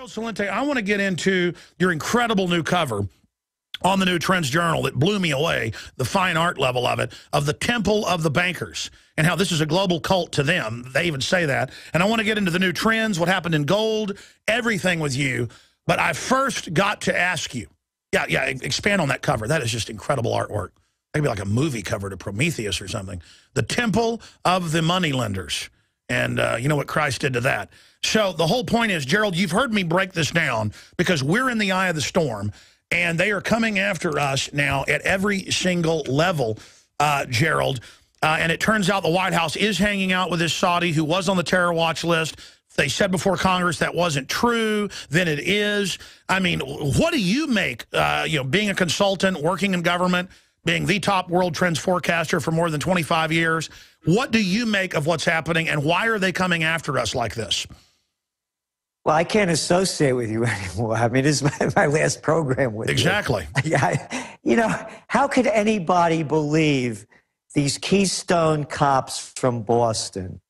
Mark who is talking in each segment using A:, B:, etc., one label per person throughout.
A: Gerald Clente, I want to get into your incredible new cover on the new Trends Journal that blew me away, the fine art level of it, of the Temple of the Bankers, and how this is a global cult to them. They even say that. And I want to get into the new trends, what happened in gold, everything with you. But I first got to ask you, expand on that cover. That is just incredible artwork. Maybe like a movie cover to Prometheus or something. The Temple of the Moneylenders. And you know what Christ did to that. So the whole point is, Gerald, you've heard me break this down because we're in the eye of the storm, and they are coming after us now at every single level, Gerald. And it turns out the White House is hanging out with this Saudi who was on the terror watch list. They said before Congress that wasn't true. Then it is. I mean, what do you make, being a consultant, working in government, being the top world trends forecaster for more than 25 years, what do you make of what's happening, and why are they coming after us like this?
B: Well, I can't associate with you anymore. I mean, this is my last program with you.
A: Exactly.
B: You know, how could anybody believe these Keystone cops from Boston?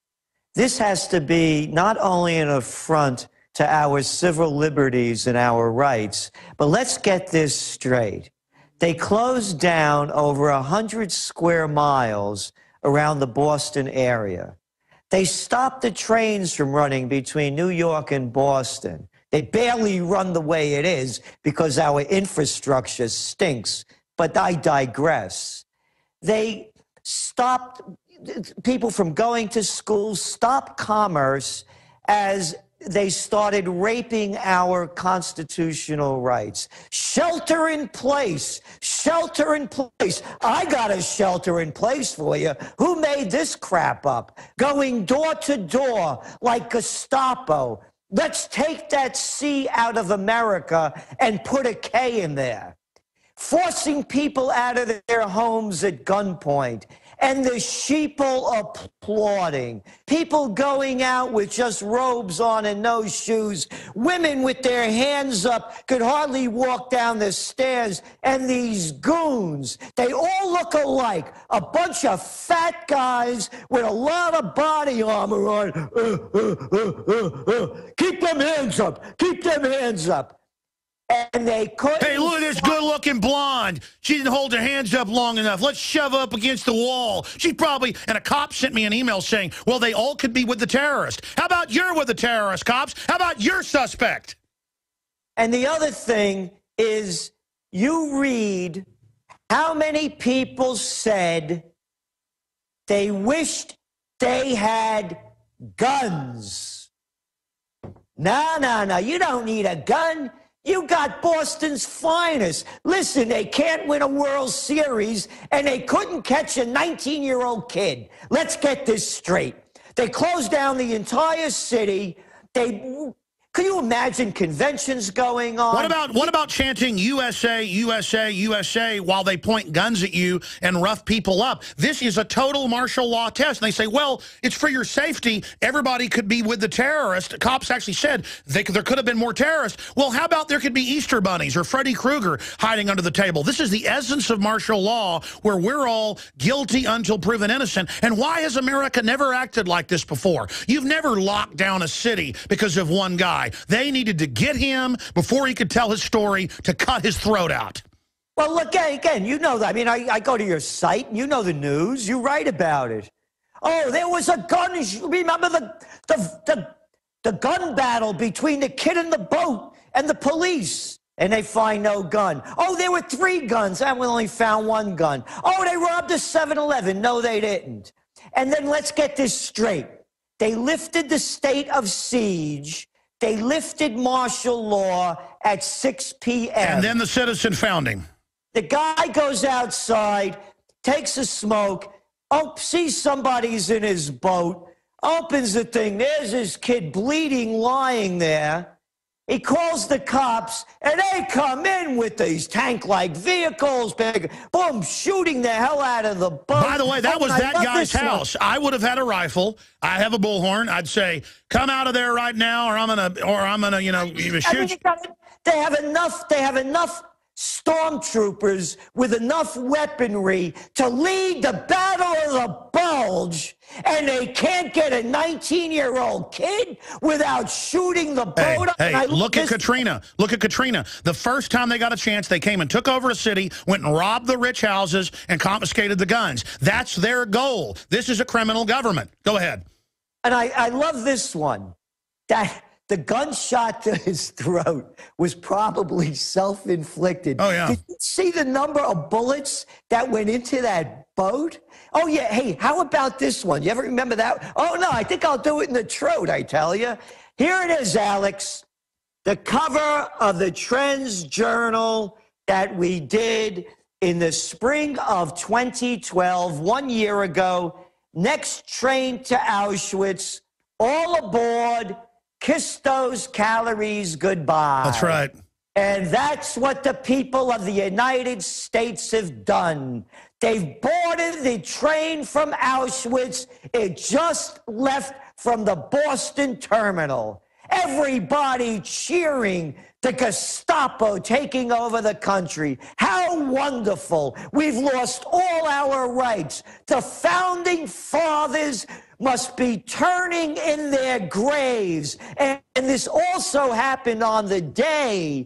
B: This has to be not only an affront to our civil liberties and our rights, but let's get this straight. They closed down over 100 square miles around the Boston area. They stopped the trains from running between New York and Boston. They barely run the way it is because our infrastructure stinks, but I digress. They stopped people from going to school, stopped commerce as they started raping our constitutional rights. Shelter in place, shelter in place. I got a shelter in place for you. Who made this crap up? Going door to door like Gestapo. Let's take that C out of America and put a K in there. Forcing people out of their homes at gunpoint. And the sheeple applauding. People going out with just robes on and no shoes. Women with their hands up could hardly walk down the stairs. And these goons, they all look alike. A bunch of fat guys with a lot of body armor on. Keep them hands up. Keep them hands up. And they couldn't.
A: Hey, look at this good-looking blonde. She didn't hold her hands up long enough. Let's shove her up against the wall. She probably, and a cop sent me an email saying, well, they all could be with the terrorist. How about you're with the terrorist, cops? How about your suspect?
B: And the other thing is, you read how many people said they wished they had guns. No, you don't need a gun. You got Boston's finest. Listen, they can't win a World Series, and they couldn't catch a 19-year-old kid. Let's get this straight. They closed down the entire city. Could you imagine conventions going on?
A: What about chanting USA, USA, USA while they point guns at you and rough people up? This is a total martial law test. And they say, well, it's for your safety. Everybody could be with the terrorist. Cops actually said there could have been more terrorists. Well, how about there could be Easter bunnies or Freddy Krueger hiding under the table? This is the essence of martial law, where we're all guilty until proven innocent. And why has America never acted like this before? You've never locked down a city because of one guy. They needed to get him before he could tell his story to cut his throat out.
B: Well, look, again, you know that. I mean, I go to your site, and you know the news. You write about it. Oh, there was a gun. Remember the gun battle between the kid in the boat and the police, and they find no gun. Oh, there were 3 guns, and we only found 1 gun. Oh, they robbed a 7-Eleven. No, they didn't. And then let's get this straight. They lifted the state of siege. They lifted martial law at 6 p.m.
A: And then the citizen found him.
B: The guy goes outside, takes a smoke, sees somebody's in his boat, opens the thing. There's this kid bleeding, lying there. He calls the cops, and they come in with these tank-like vehicles, boom, shooting the hell out of the boat.
A: By the way, that was that guy's house. I would have had a rifle. I have a bullhorn. I'd say, "Come out of there right now, or I'm gonna, shoot."
B: They have enough stormtroopers with enough weaponry to lead the Battle of the Bulge, and they can't get a 19-year-old kid without shooting the boat up.
A: Hey, look at Katrina. Look at Katrina. The first time they got a chance, they came and took over a city, went and robbed the rich houses, and confiscated the guns. That's their goal. This is a criminal government. Go ahead.
B: And I love this one. That the gunshot to his throat was probably self-inflicted.
A: Oh, yeah.
B: Did you see the number of bullets that went into that boat? Oh, yeah. Hey, how about this one? You ever remember that? Oh, no, I think I'll do it in the throat, I tell you. Here it is, Alex. The cover of the Trends Journal that we did in the spring of 2012, 1 year ago. Next train to Auschwitz, all aboard, kiss those calories goodbye.
A: That's right.
B: And that's what the people of the United States have done. They've boarded the train from Auschwitz. It just left from the Boston terminal. Everybody cheering, the Gestapo taking over the country. How wonderful. We've lost all our rights. The founding fathers must be turning in their graves. And this also happened on the day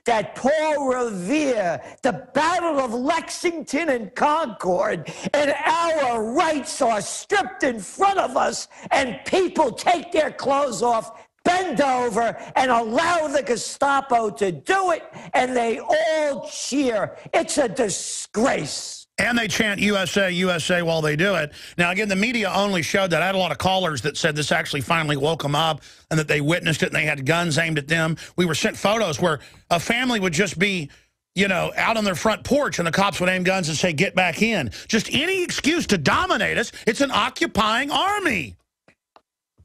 B: that Paul Revere, the Battle of Lexington and Concord, and our rights are stripped in front of us, and people take their clothes off, bend over, and allow the Gestapo to do it, and they all cheer. It's a disgrace.
A: And they chant USA, USA while they do it. Now, again, the media only showed that. I had a lot of callers that said this actually finally woke them up and that they witnessed it and they had guns aimed at them. We were sent photos where a family would just be, you know, out on their front porch and the cops would aim guns and say, get back in. Just any excuse to dominate us. It's an occupying army.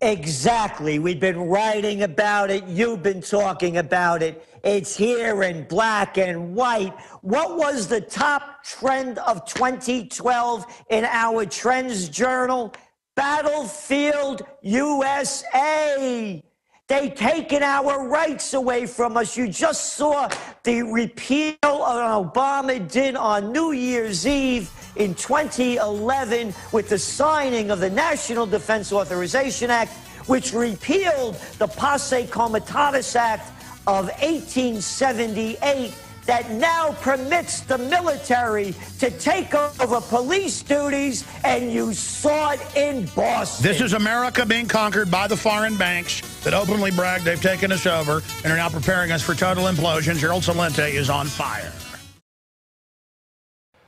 B: Exactly. We've been writing about it. You've been talking about it. It's here in black and white. What was the top trend of 2012 in our Trends Journal? Battlefield USA. They've taken our rights away from us. You just saw the repeal Obama did on New Year's Eve in 2011 with the signing of the National Defense Authorization Act, which repealed the Posse Comitatus Act of 1878 that now permits the military to take over police duties, and you saw it in Boston.
A: This is America being conquered by the foreign banks that openly bragged they've taken us over and are now preparing us for total implosion. Gerald Clente is on fire.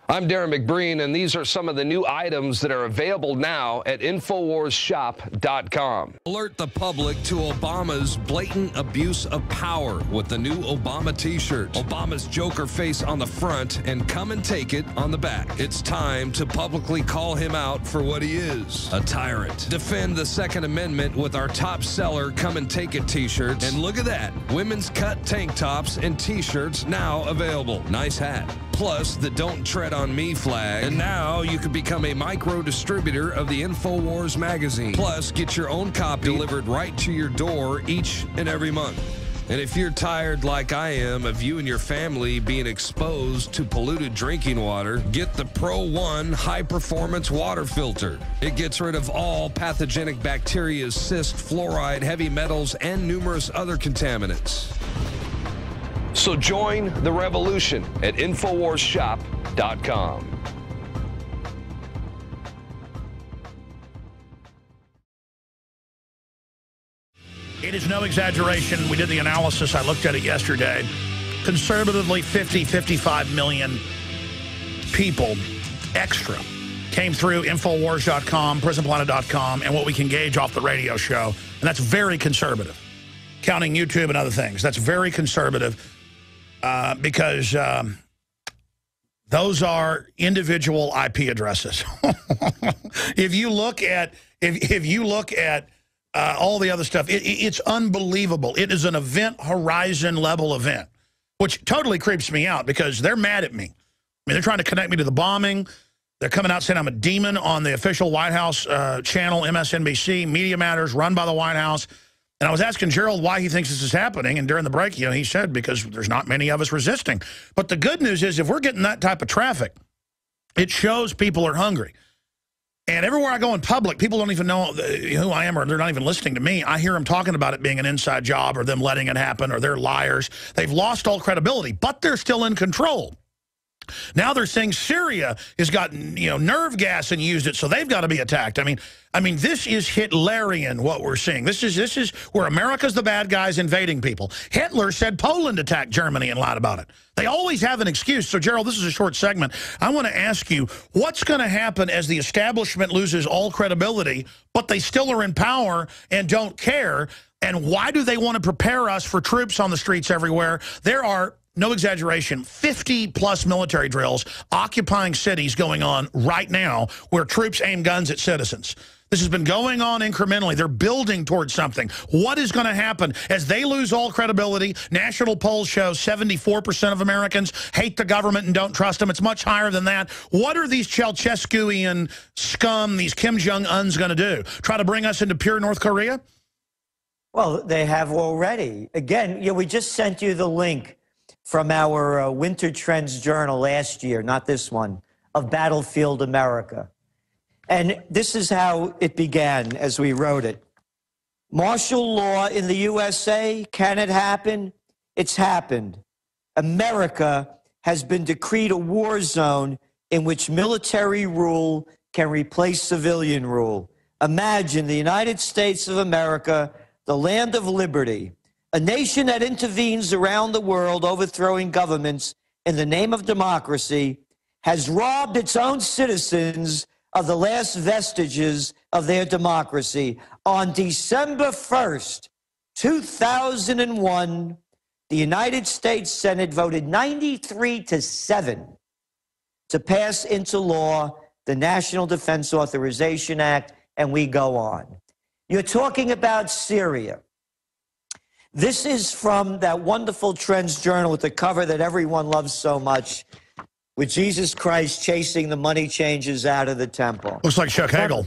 C: I'm Darren McBreen, and these are some of the new items that are available now at InfoWarsShop.com.
D: Alert the public to Obama's blatant abuse of power with the new Obama t-shirt. Obama's Joker face on the front and come and take it on the back. It's time to publicly call him out for what he is, a tyrant. Defend the Second Amendment with our top seller Come and Take It t-shirts. And look at that, women's cut tank tops and t-shirts now available. Nice hat. Plus the Don't Tread on Me flag. And now you can become a micro distributor of the InfoWars magazine. Plus, get your own copy delivered right to your door each and every month. And if you're tired like I am of you and your family being exposed to polluted drinking water, get the Pro One high performance water filter. It gets rid of all pathogenic bacteria, cyst, fluoride, heavy metals, and numerous other contaminants.
C: So join the revolution at InfoWarsShop.com.
A: It is no exaggeration. We did the analysis. I looked at it yesterday. Conservatively, 55 million people extra came through Infowars.com, PrisonPlanet.com, and what we can gauge off the radio show. And that's very conservative, counting YouTube and other things. That's very conservative. Because those are individual IP addresses. If you look at all the other stuff, it's unbelievable. It is an Event Horizon level event, which totally creeps me out because they're mad at me. I mean, they're trying to connect me to the bombing. They're coming out saying I'm a demon on the official White House channel, MSNBC, Media Matters, run by the White House. And I was asking Gerald why he thinks this is happening, and during the break, he said because there's not many of us resisting. But the good news is if we're getting that type of traffic, it shows people are hungry. And everywhere I go in public, people don't even know who I am, or they're not even listening to me. I hear them talking about it being an inside job, or them letting it happen, or they're liars. They've lost all credibility, but they're still in control. Now they're saying Syria has gotten, nerve gas and used it, so they've got to be attacked. I mean, this is Hitlerian, what we're seeing. This is where America's the bad guys invading people. Hitler said Poland attacked Germany and lied about it. They always have an excuse. So, Gerald, this is a short segment. I want to ask you, what's going to happen as the establishment loses all credibility, but they still are in power and don't care? And why do they want to prepare us for troops on the streets everywhere? There are, no exaggeration, 50-plus military drills occupying cities going on right now where troops aim guns at citizens. This has been going on incrementally. They're building towards something. What is going to happen as they lose all credibility? National polls show 74% of Americans hate the government and don't trust them. It's much higher than that. What are these Ceausescuian scum, these Kim Jong-uns, going to do? Try to bring us into pure North Korea?
B: Well, they have already. Again, we just sent you the link from our Winter Trends Journal last year, not this one, of Battlefield America. And this is how it began as we wrote it. Martial law in the USA, can it happen? It's happened. America has been decreed a war zone in which military rule can replace civilian rule. Imagine the United States of America, the land of liberty, a nation that intervenes around the world, overthrowing governments in the name of democracy, has robbed its own citizens of the last vestiges of their democracy. On December 1st, 2001, the United States Senate voted 93-7 to pass into law the National Defense Authorization Act, and we go on. You're talking about Syria. This is from that wonderful Trends Journal with the cover that everyone loves so much, with Jesus Christ chasing the money changers out of the temple.
A: Looks like Chuck Hagel.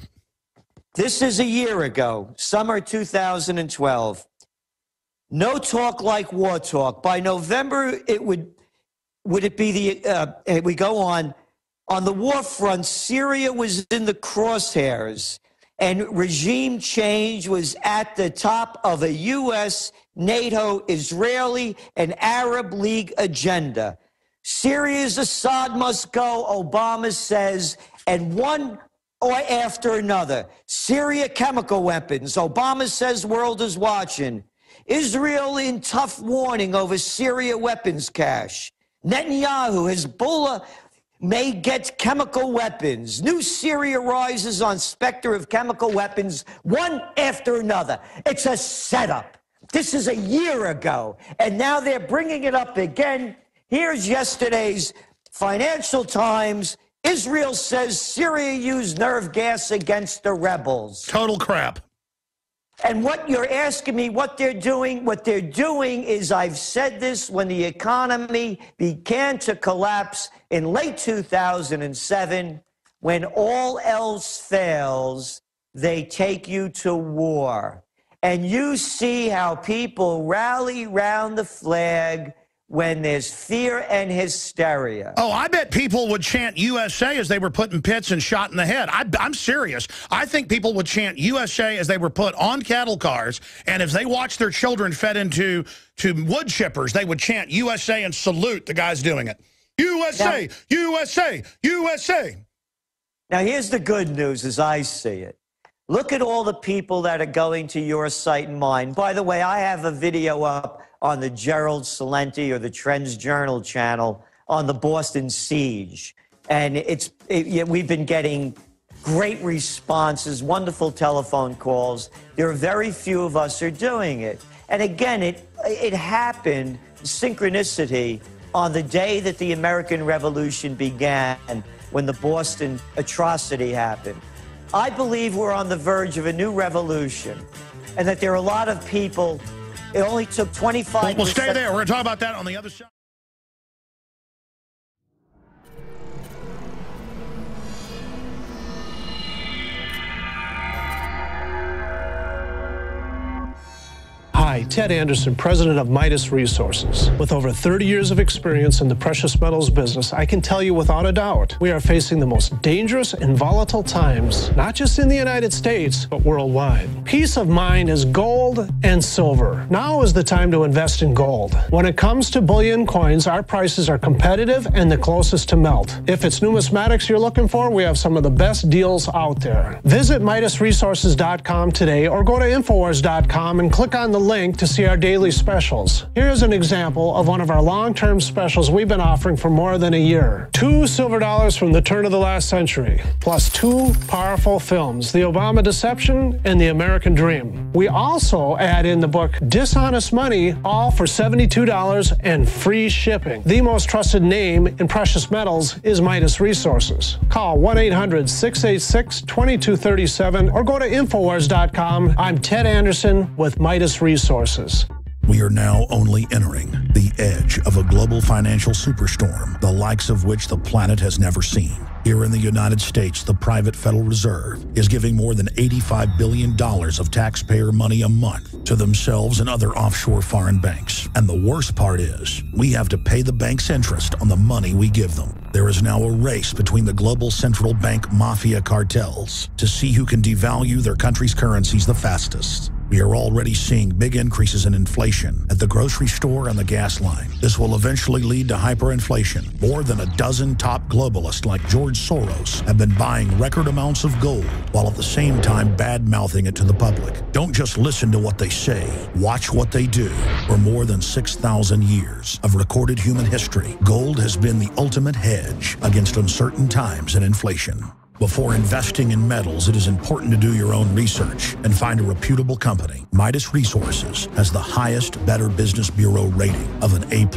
B: This is a year ago, summer 2012. No talk like war talk. By November, would it be the, we go on the war front, Syria was in the crosshairs, and regime change was at the top of a U.S., NATO, Israeli, and Arab League agenda. Syria's Assad must go, Obama says, and one or after another. Syria, chemical weapons. Obama says world is watching. Israel in tough warning over Syria weapons cache. Netanyahu, Hezbollah may get chemical weapons. New Syria rises on specter of chemical weapons, one after another. It's a setup. This is a year ago, and now they're bringing it up again. Here's yesterday's Financial Times. Israel says Syria used nerve gas against the rebels.
A: Total crap.
B: And what you're asking me, what they're doing is, I've said this, when the economy began to collapse in late 2007, when all else fails, they take you to war. And you see how people rally round the flag when there's fear and hysteria.
A: Oh, I bet people would chant USA as they were put in pits and shot in the head. I'm serious. I think people would chant USA as they were put on cattle cars, and if they watched their children fed into wood chippers, they would chant USA and salute the guys doing it. USA, now, USA, USA.
B: Now, here's the good news as I see it. Look at all the people that are going to your site and mine. By the way, I have a video up on the Gerald Clente or the Trends Journal channel on the Boston siege. And we've been getting great responses, wonderful telephone calls. There are very few of us who are doing it. And again, it happened, synchronicity, on the day that the American Revolution began, when the Boston atrocity happened. I believe we're on the verge of a new revolution, and that there are a lot of people. It only took 25%.
A: We'll stay there. We're going to talk about that on the other side.
E: I, Ted Anderson, president of Midas Resources. With over 30 years of experience in the precious metals business, I can tell you without a doubt, we are facing the most dangerous and volatile times, not just in the United States, but worldwide. Peace of mind is gold and silver. Now is the time to invest in gold. When it comes to bullion coins, our prices are competitive and the closest to melt. If it's numismatics you're looking for, we have some of the best deals out there. Visit MidasResources.com today or go to Infowars.com and click on the link to see our daily specials. Here's an example of one of our long-term specials we've been offering for more than a year. 2 silver dollars from the turn of the last century, plus 2 powerful films, The Obama Deception and The American Dream. We also add in the book Dishonest Money, all for $72 and free shipping. The most trusted name in precious metals is Midas Resources. Call 1-800-686-2237 or go to Infowars.com. I'm Ted Anderson with Midas Resources.
A: We are now only entering the edge of a global financial superstorm, the likes of which the planet has never seen. Here in the United States, the private Federal Reserve is giving more than $85 billion of taxpayer money a month to themselves and other offshore foreign banks. And the worst part is, we have to pay the banks interest on the money we give them. There is now a race between the global central bank mafia cartels to see who can devalue their country's currencies the fastest. We are already seeing big increases in inflation at the grocery store and the gas line. This will eventually lead to hyperinflation. More than a dozen top globalists like George Soros have been buying record amounts of gold while at the same time bad-mouthing it to the public. Don't just listen to what they say. Watch what they do. For more than 6,000 years of recorded human history, gold has been the ultimate hedge against uncertain times and inflation. Before investing in metals, it is important to do your own research and find a reputable company. Midas Resources has the highest Better Business Bureau rating of an A+.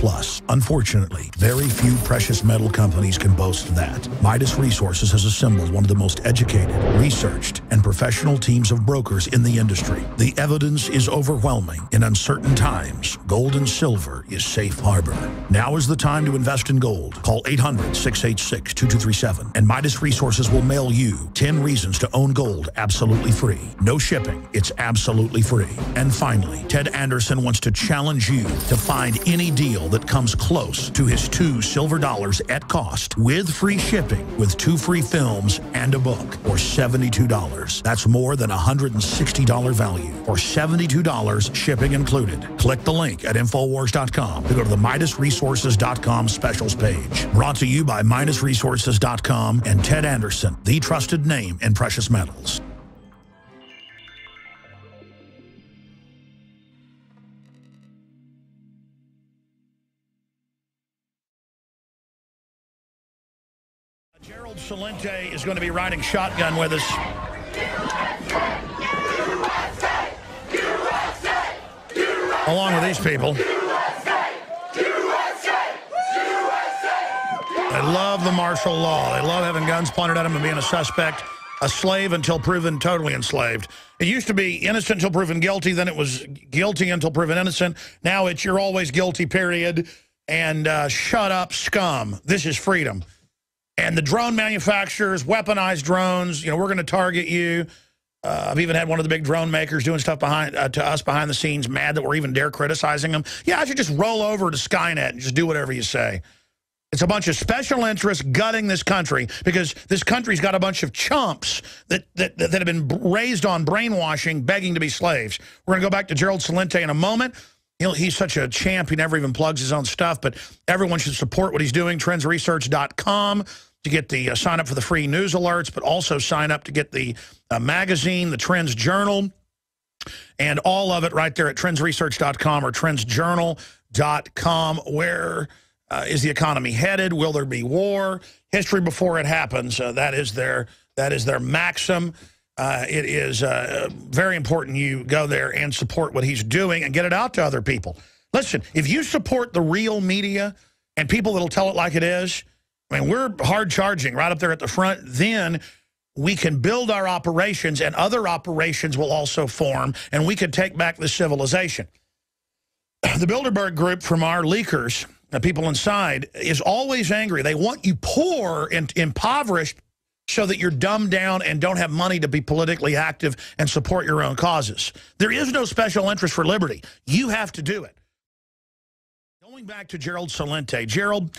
A: Unfortunately, very few precious metal companies can boast that. Midas Resources has assembled one of the most educated, researched, and professional teams of brokers in the industry. The evidence is overwhelming. In uncertain times, gold and silver is safe harbor. Now is the time to invest in gold. Call 800-686-2237 and Midas Resources will mail you 10 reasons to own gold absolutely free. No shipping. It's absolutely free. And finally, Ted Anderson wants to challenge you to find any deal that comes close to his 2 silver dollars at cost with free shipping with 2 free films and a book for $72. That's more than $160 value for $72 shipping included. Click the link at Infowars.com to go to the MidasResources.com specials page. Brought to you by MidasResources.com and Ted Anderson, the trusted name in precious metals. Gerald Clente is going to be riding shotgun with us. Along with these people. They love the martial law. They love having guns pointed at them and being a suspect, a slave until proven totally enslaved. It used to be innocent until proven guilty. Then it was guilty until proven innocent. Now it's you're always guilty, period. And shut up, scum. This is freedom. And the drone manufacturers, weaponized drones, you know, we're going to target you. I've even had one of the big drone makers doing stuff behind to us behind the scenes, mad that we're even dare criticizing them. Yeah, I should just roll over to Skynet and just do whatever you say. It's a bunch of special interests gutting this country because this country's got a bunch of chumps that have been raised on brainwashing, begging to be slaves. We're going to go back to Gerald Clente in a moment. He's such a champ. He never even plugs his own stuff, but everyone should support what he's doing. Trendsresearch.com to get the sign up for the free news alerts, but also sign up to get the magazine, the Trends Journal, and all of it right there at trendsresearch.com or trendsjournal.com. Where is the economy headed? Will there be war? History before it happens. That is their maxim. It is very important you go there and support what he's doing and get it out to other people. Listen, if you support the real media and people that'll tell it like it is, I mean, we're hard charging right up there at the front, then we can build our operations and other operations will also form and we can take back this civilization. The Bilderberg group from our leakers, the people inside, is always angry. They want you poor and impoverished so that you're dumbed down and don't have money to be politically active and support your own causes. There is no special interest for liberty. You have to do it. Going back to Gerald Celente. Gerald,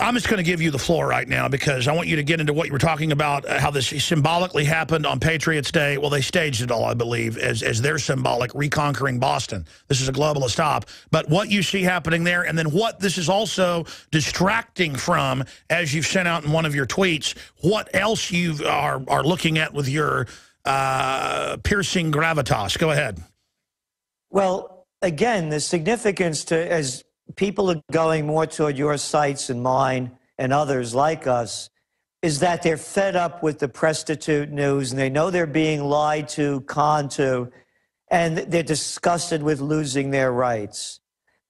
A: I'm just going to give you the floor right now because I want you to get into what you were talking about, how this symbolically happened on Patriots Day. Well, they staged it all, I believe, as their symbolic reconquering Boston. This is a globalist op. But what you see happening there, and then what this is also distracting from, as you've sent out in one of your tweets, what else you are looking at with your piercing gravitas. Go ahead.
B: Well, again, the significance to, as people are going more toward your sites and mine and others like us, is that they're fed up with the prostitute news and they know they're being lied to, conned to, and they're disgusted with losing their rights.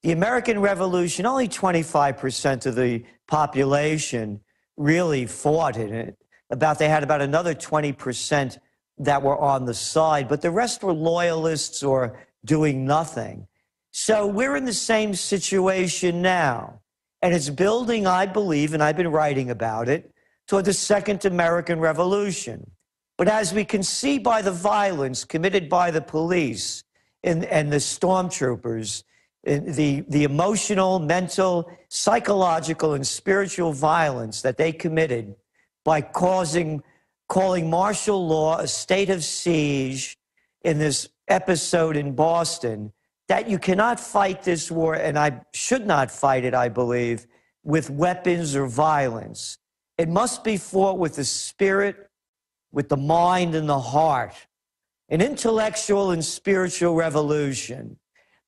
B: The American Revolution, only 25% of the population really fought in it. They had about another 20% that were on the side, but the rest were loyalists or doing nothing. So we're in the same situation now, and it's building, I believe, and I've been writing about it, toward the Second American Revolution. But as we can see by the violence committed by the police and the stormtroopers, the emotional, mental, psychological, and spiritual violence that they committed by calling martial law a state of siege in this episode in Boston, that you cannot fight this war, and I should not fight it, I believe, with weapons or violence. It must be fought with the spirit, with the mind and the heart. An intellectual and spiritual revolution.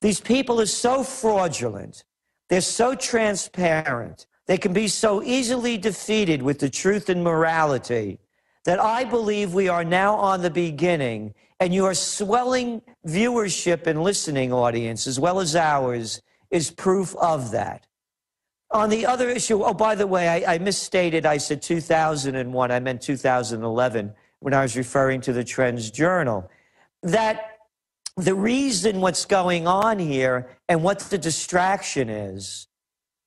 B: These people are so fraudulent. They're so transparent. They can be so easily defeated with the truth and morality that I believe we are now on the beginning, and your swelling viewership and listening audience, as well as ours, is proof of that. On the other issue, oh, by the way, I misstated. I said 2001. I meant 2011 when I was referring to the Trends Journal. That the reason what's going on here and what the distraction is,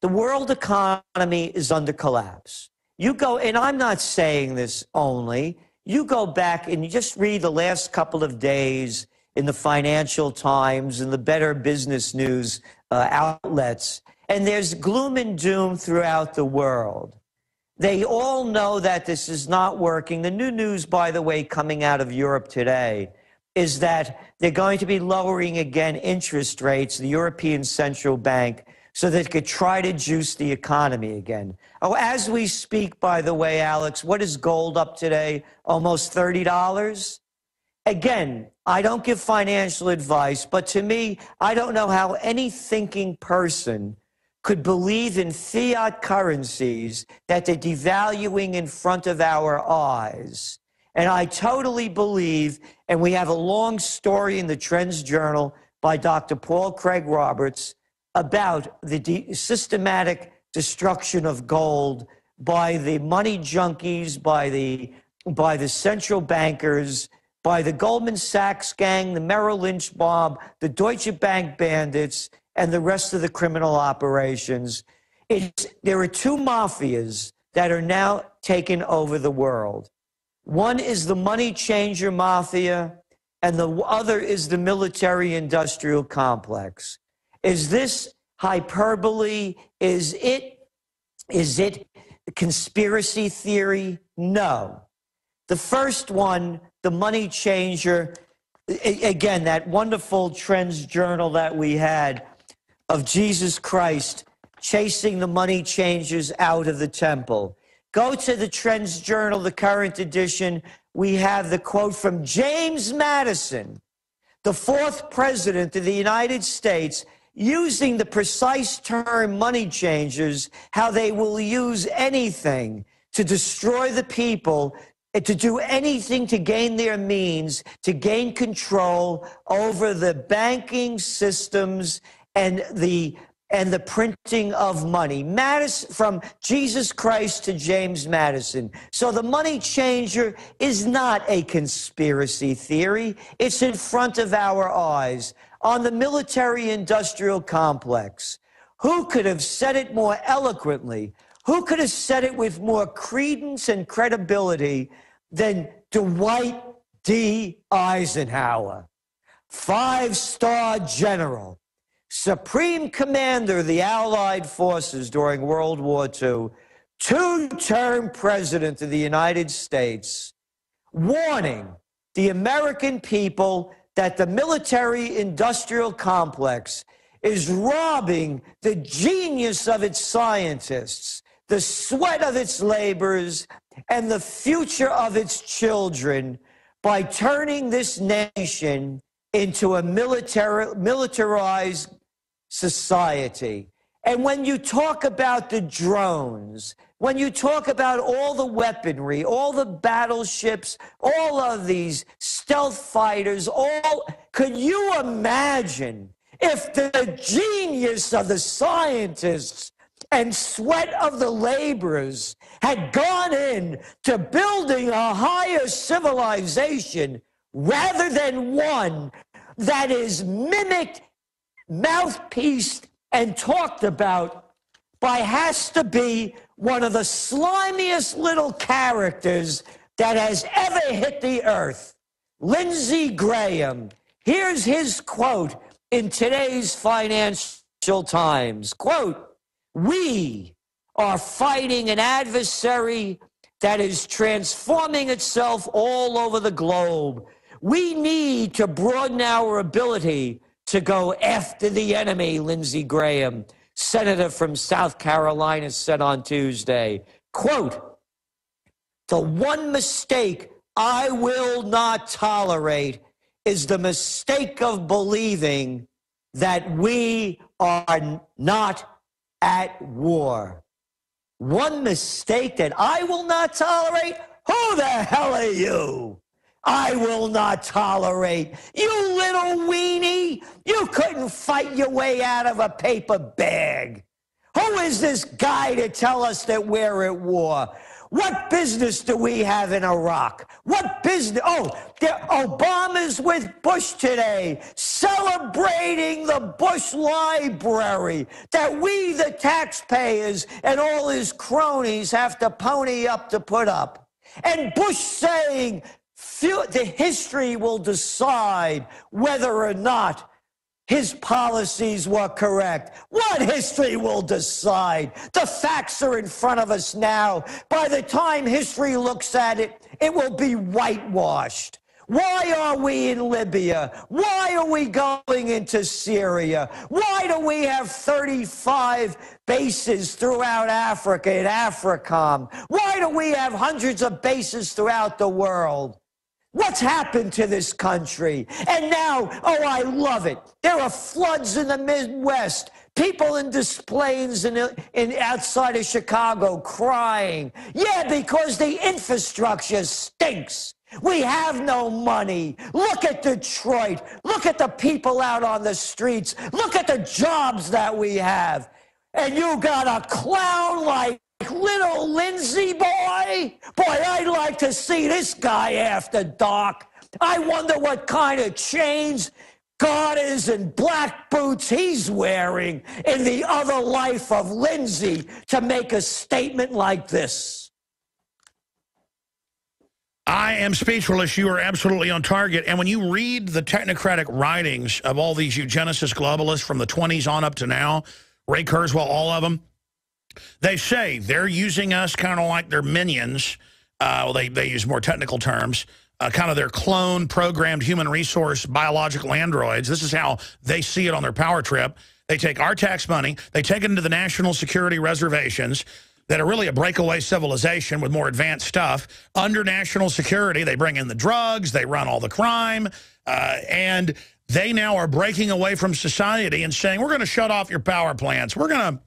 B: the world economy is under collapse. You go, and I'm not saying this only, you go back and you just read the last couple of days in the Financial Times and the Better Business News outlets, and there's gloom and doom throughout the world. They all know that this is not working. The new news, by the way, coming out of Europe today is that they're going to be lowering again interest rates, the European Central Bank, so they could try to juice the economy again. Oh, as we speak, by the way, Alex, what is gold up today? Almost $30? Again, I don't give financial advice, but to me, I don't know how any thinking person could believe in fiat currencies that they're devaluing in front of our eyes. And I totally believe, and we have a long story in the Trends Journal by Dr. Paul Craig Roberts about the systematic destruction of gold by the money junkies, by the central bankers, by the Goldman Sachs gang, the Merrill Lynch mob, the Deutsche Bank bandits, and the rest of the criminal operations. There are two mafias that are now taking over the world. One is the money changer mafia, and the other is the military-industrial complex. Is this hyperbole? Is it conspiracy theory? No. The first one, the money changer, again, that wonderful Trends Journal that we had of Jesus Christ chasing the money changers out of the temple. Go to the Trends Journal, the current edition. We have the quote from James Madison, the fourth president of the United States, using the precise term money changers, how they will use anything to destroy the people, to do anything to gain their means, to gain control over the banking systems and the printing of money. Madison, from Jesus Christ to James Madison. So the money changer is not a conspiracy theory. It's in front of our eyes. On the military-industrial complex, who could have said it more eloquently? Who could have said it with more credence and credibility than Dwight D. Eisenhower, 5-star general, supreme commander of the Allied forces during World War II, 2-term president of the United States, warning the American people that the military-industrial complex is robbing the genius of its scientists, the sweat of its laborers, and the future of its children by turning this nation into a militarized society. And when you talk about the drones, when you talk about all the weaponry, all the battleships, all of these stealth fighters, could you imagine if the genius of the scientists and sweat of the laborers had gone in to building a higher civilization rather than one that is mimicked, mouthpieced, and talked about by has to be one of the slimiest little characters that has ever hit the earth, Lindsey Graham. Here's his quote in today's Financial Times. Quote, "We are fighting an adversary that is transforming itself all over the globe. We need to broaden our ability to go after the enemy," Lindsey Graham, senator from South Carolina, said on Tuesday. Quote, "The one mistake I will not tolerate is the mistake of believing that we are not at war." One mistake that I will not tolerate? Who the hell are you? I will not tolerate. You little weenie. You couldn't fight your way out of a paper bag. Who is this guy to tell us that we're at war? What business do we have in Iraq? What business? Oh, Obama's with Bush today, celebrating the Bush Library that we, the taxpayers, and all his cronies have to pony up to put up. And Bush saying the history will decide whether or not his policies were correct. What history will decide? The facts are in front of us now. By the time history looks at it, it will be whitewashed. Why are we in Libya? Why are we going into Syria? Why do we have 35 bases throughout Africa in AFRICOM? Why do we have hundreds of bases throughout the world? What's happened to this country? And now, oh, I love it. There are floods in the Midwest. People in displays in outside of Chicago crying. Yeah, because the infrastructure stinks. We have no money. Look at Detroit. Look at the people out on the streets. Look at the jobs that we have. And you got a clown like little Lindsey boy? Boy, I'd like to see this guy after dark. I wonder what kind of chains, garters, and black boots he's wearing in the other life of Lindsey to make a statement like this.
A: I am speechless. You are absolutely on target. And when you read the technocratic writings of all these eugenicist globalists from the 20s on up to now, Ray Kurzweil, all of them, they say they're using us kind of like their minions. Well, they use more technical terms, kind of their clone programmed human resource biological androids. This is how they see it on their power trip. They take our tax money, they take it into the national security reservations that are really a breakaway civilization with more advanced stuff. Under national security, they bring in the drugs, they run all the crime, and they now are breaking away from society and saying, we're going to shut off your power plants. We're going to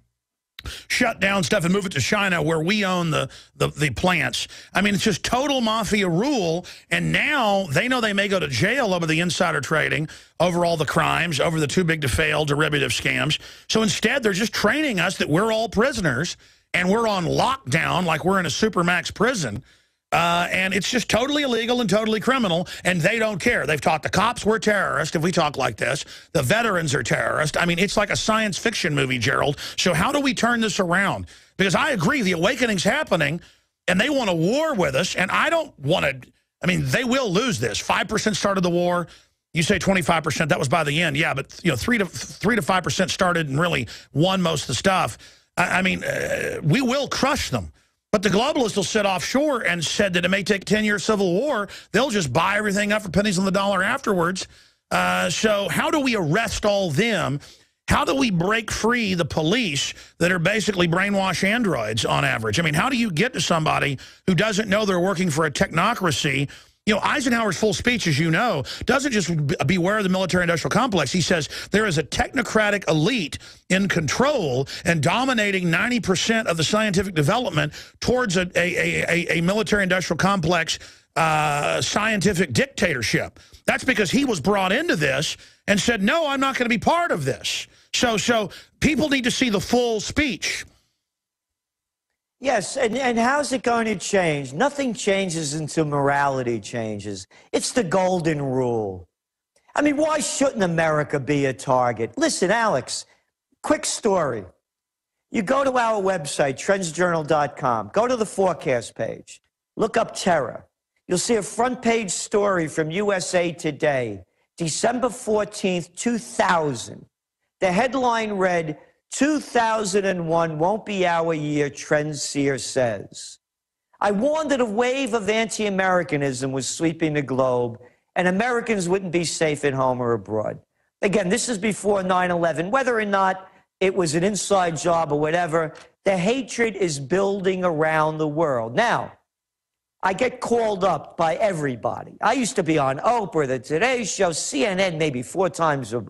A: shut down stuff and move it to China where we own the plants. I mean, it's just total mafia rule, and now they know they may go to jail over the insider trading, over all the crimes, over the too big to fail derivative scams. So instead, they're just training us that we're all prisoners and we're on lockdown like we're in a supermax prison. And it's just totally illegal and totally criminal, and they don't care. They've taught the cops we're terrorists if we talk like this. The veterans are terrorists. I mean, it's like a science fiction movie, Gerald. So how do we turn this around? Because I agree, the awakening's happening, and they want a war with us, and I don't want to. I mean, they will lose this. 5% started the war. You say 25%. That was by the end. Yeah, but 3 to 5% started and really won most of the stuff. I mean, we will crush them. But the globalists will sit offshore and said that it may take a 10-year civil war. They'll just buy everything up for pennies on the dollar afterwards. So how do we arrest all them? How do we break free the police that are basically brainwash androids on average? I mean, how do you get to somebody who doesn't know they're working for a technocracy? You know, Eisenhower's full speech, as you know, doesn't just beware of the military-industrial complex. He says there is a technocratic elite in control and dominating 90% of the scientific development towards a military-industrial complex scientific dictatorship. That's because he was brought into this and said, no, I'm not going to be part of this. So people need to see the full speech.
B: Yes, and how's it going to change? Nothing changes until morality changes. It's the golden rule. I mean, why shouldn't America be a target? Listen, Alex, quick story. You go to our website, trendsjournal.com, go to the forecast page, look up terror. You'll see a front page story from USA Today, December 14th, 2000. The headline read, 2001 won't be our year, Trendseer says. I warned that a wave of anti-Americanism was sweeping the globe, and Americans wouldn't be safe at home or abroad. Again, this is before 9/11. Whether or not it was an inside job or whatever, the hatred is building around the world. Now, I get called up by everybody. I used to be on Oprah, the Today Show, CNN maybe 4 times a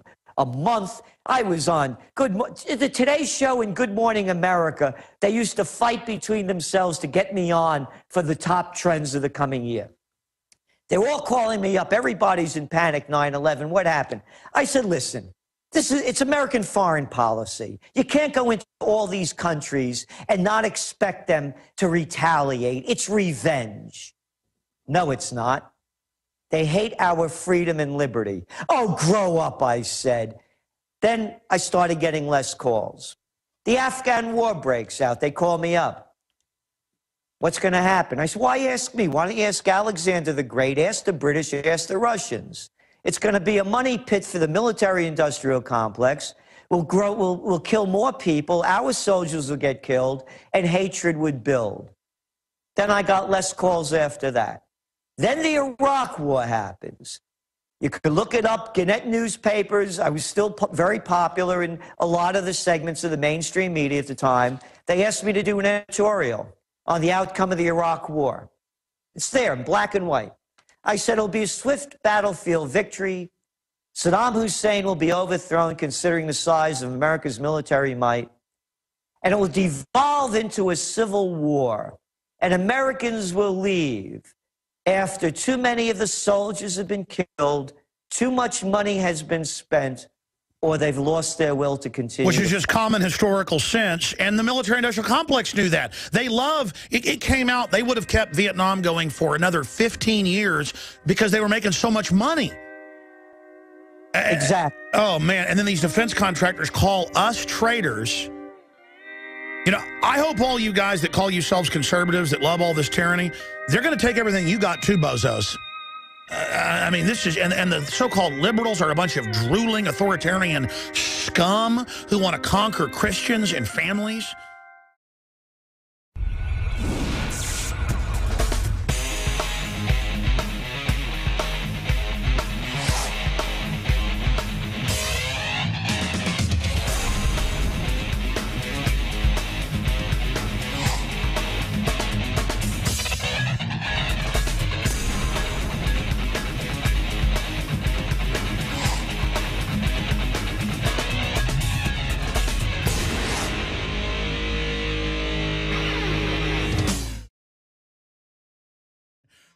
B: month. I was on the Today Show and Good Morning America. They used to fight between themselves to get me on for the top trends of the coming year. They were all calling me up. Everybody's in panic, 9/11. What happened? I said, listen, it's American foreign policy. You can't go into all these countries and not expect them to retaliate. It's revenge. No, it's not. They hate our freedom and liberty. Oh, grow up, I said. Then I started getting less calls. The Afghan war breaks out. They call me up. What's going to happen? I said, why ask me? Why don't you ask Alexander the Great? Ask the British, ask the Russians. It's going to be a money pit for the military-industrial complex. We'll kill more people. Our soldiers will get killed, and hatred would build. Then I got less calls after that. Then the Iraq War happens. You could look it up, Gannett newspapers. I was still very popular in a lot of the segments of the mainstream media at the time. They asked me to do an editorial on the outcome of the Iraq War. It's there in black and white. I said it'll be a swift battlefield victory. Saddam Hussein will be overthrown considering the size of America's military might. And it will devolve into a civil war. And Americans will leave after too many of the soldiers have been killed, too much money has been spent, or they've lost their will to continue.
A: Which is just common historical sense, and the military-industrial complex knew that. They love, it came out, they would have kept Vietnam going for another 15 years because they were making so much money.
B: Exactly.
A: Oh, man, and then these defense contractors call us traitors. You know, I hope all you guys that call yourselves conservatives that love all this tyranny, they're going to take everything you got too, bozos. I mean, this is, and the so-called liberals are a bunch of drooling authoritarian scum who want to conquer Christians and families.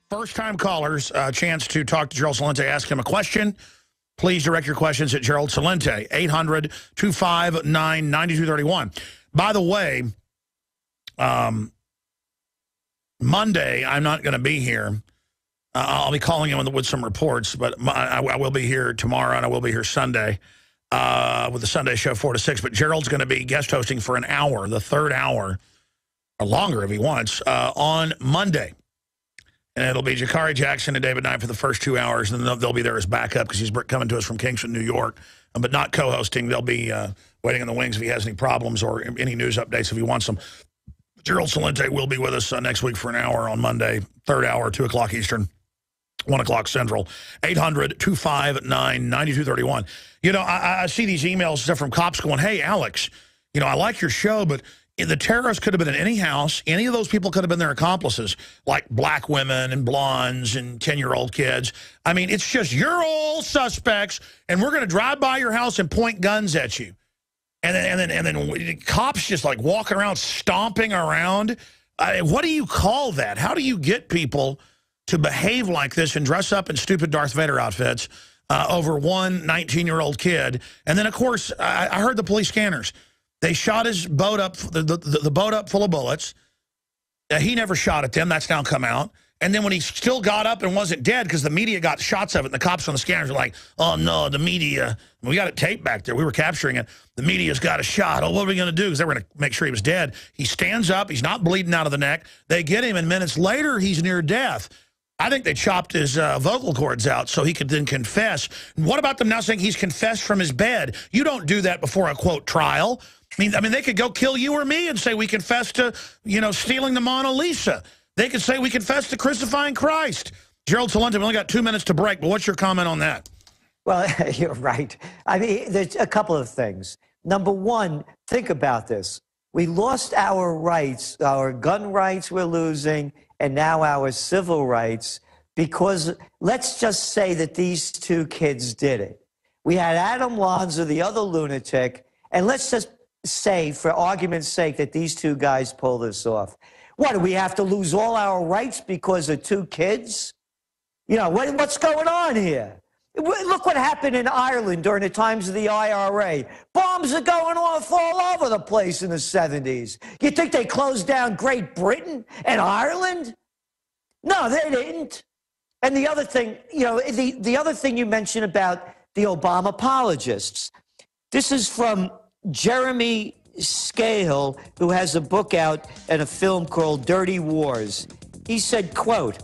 A: First-time callers, a chance to talk to Gerald Clente, ask him a question. Please direct your questions at Gerald Clente, 800-259-9231. By the way, Monday, I'm not going to be here. I'll be calling in with some reports, but I will be here tomorrow, and I will be here Sunday with the Sunday show 4 to 6. But Gerald's going to be guest hosting for an hour, the third hour, or longer if he wants, on Monday. And it'll be Jakari Jackson and David Knight for the first 2 hours, and then they'll be there as backup because he's coming to us from Kingston, New York, but not co-hosting. They'll be waiting in the wings if he has any problems or any news updates if he wants them. Gerald Celente will be with us next week for an hour on Monday, third hour, 2 o'clock Eastern, 1 o'clock Central, 800-259-9231. You know, I see these emails stuff from cops going, hey, Alex, you know, I like your show, but the terrorists could have been in any house. Any of those people could have been their accomplices, like black women and blondes and 10-year-old kids. I mean, it's just you're all suspects, and we're going to drive by your house and point guns at you. And then cops just like walking around, stomping around. What do you call that? How do you get people to behave like this and dress up in stupid Darth Vader outfits over one 19-year-old kid? And then, of course, I heard the police scanners. They shot his boat up, the boat up full of bullets. He never shot at them. That's now come out. And then when he still got up and wasn't dead because the media got shots of it, and the cops on the scanners were like, oh, no, the media. We got it taped back there. We were capturing it. The media's got a shot. Oh, what are we going to do? Because they were going to make sure he was dead. He stands up. He's not bleeding out of the neck. They get him, and minutes later, he's near death. I think they chopped his vocal cords out so he could then confess. And what about them now saying he's confessed from his bed? You don't do that before a, quote, trial. I mean, they could go kill you or me and say we confessed to, you know, stealing the Mona Lisa. They could say we confessed to crucifying Christ. Gerald Celente, we only got 2 minutes to break, but what's your comment on that?
B: Well, you're right. I mean, there's a couple of things. Number one, think about this. We lost our rights, our gun rights we're losing, and now our civil rights, because let's just say that these two kids did it. We had Adam Lanza, the other lunatic, and let's just say, for argument's sake, that these two guys pull this off. What, do we have to lose all our rights because of two kids? You know, what's going on here? Look what happened in Ireland during the times of the IRA. Bombs are going off all over the place in the 70s. You think they closed down Great Britain and Ireland? No, they didn't. And the other thing, you know, the other thing you mentioned about the Obama apologists. This is from Jeremy Scahill, who has a book out and a film called Dirty Wars. He said, quote,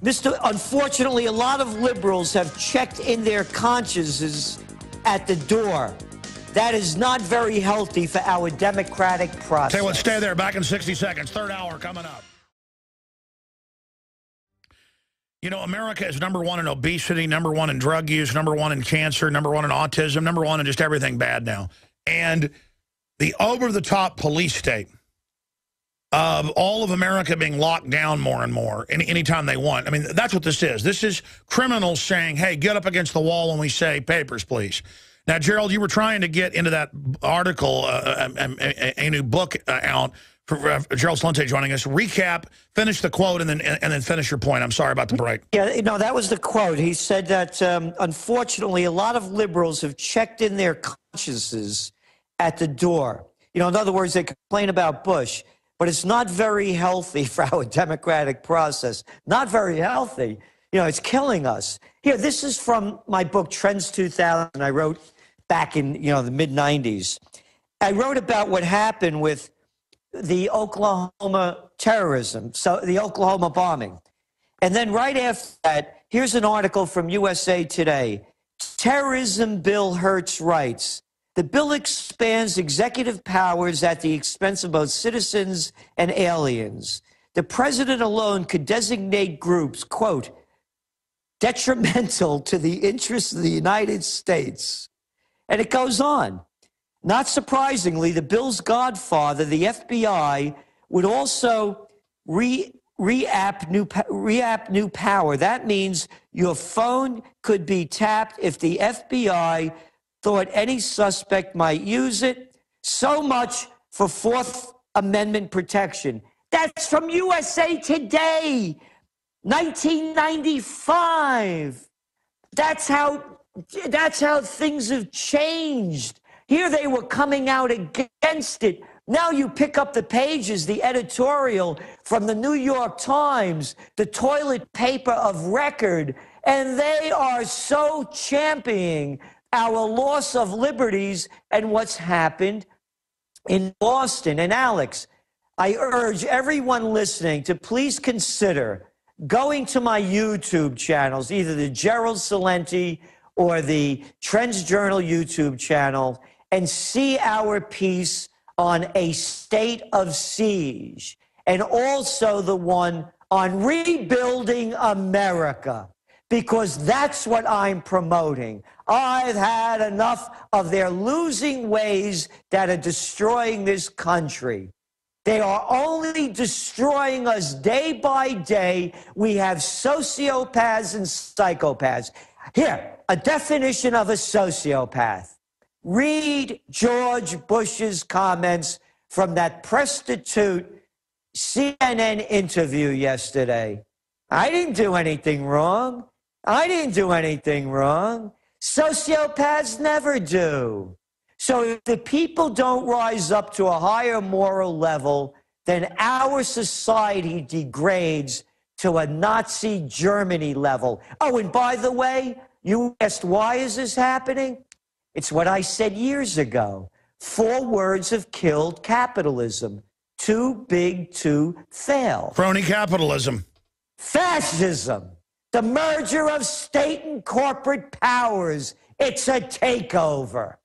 B: unfortunately, a lot of liberals have checked in their consciences at the door. That is not very healthy for our democratic process.
A: Tell you what, stay there. Back in 60 seconds. Third hour coming up. You know, America is #1 in obesity, #1 in drug use, #1 in cancer, #1 in autism, #1 in just everything bad now. And the over-the-top police state of all of America being locked down more and more anytime they want. I mean, that's what this is. This is criminals saying, hey, get up against the wall when we say papers, please. Now, Gerald, you were trying to get into that article, a new book out for Gerald Clente joining us. Recap, finish the quote, and then finish your point. I'm sorry about the break.
B: Yeah, no, that was the quote. He said that, unfortunately, a lot of liberals have checked in their consciences at the door. You know, in other words, they complain about Bush, but it's not very healthy for our democratic process. Not very healthy. You know, it's killing us. Here, this is from my book, Trends 2000. I wrote back in, you know, the mid-90s. I wrote about what happened with the Oklahoma terrorism, so the Oklahoma bombing. And then right after that, here's an article from USA Today. Terrorism bill hurts rights. The bill expands executive powers at the expense of both citizens and aliens. The president alone could designate groups, quote, detrimental to the interests of the United States. And it goes on. Not surprisingly, the bill's godfather, the FBI, would also re-app new power. That means your phone could be tapped if the FBI thought any suspect might use it. So much for Fourth Amendment protection. That's from USA Today, 1995. That's how things have changed. Here they were coming out against it Now you pick up the pages, the editorial from the New York Times, the toilet paper of record, and they are so championing our loss of liberties and what's happened in Boston. And Alex, I urge everyone listening to please consider going to my YouTube channels, either the Gerald Clente or the Trends Journal YouTube channel, and see our piece on a state of siege, and also the one on rebuilding America, because that's what I'm promoting. I've had enough of their losing ways that are destroying this country. They are only destroying us day by day. We have sociopaths and psychopaths. Here, a definition of a sociopath. Read George Bush's comments from that prostitute CNN interview yesterday. I didn't do anything wrong. I didn't do anything wrong. Sociopaths never do. So if the people don't rise up to a higher moral level, then our society degrades to a Nazi Germany level. Oh, and by the way, you asked, why is this happening? It's what I said years ago. 4 words have killed capitalism. Too big to fail.
A: Crony capitalism.
B: Fascism. The merger of state and corporate powers. It's a takeover.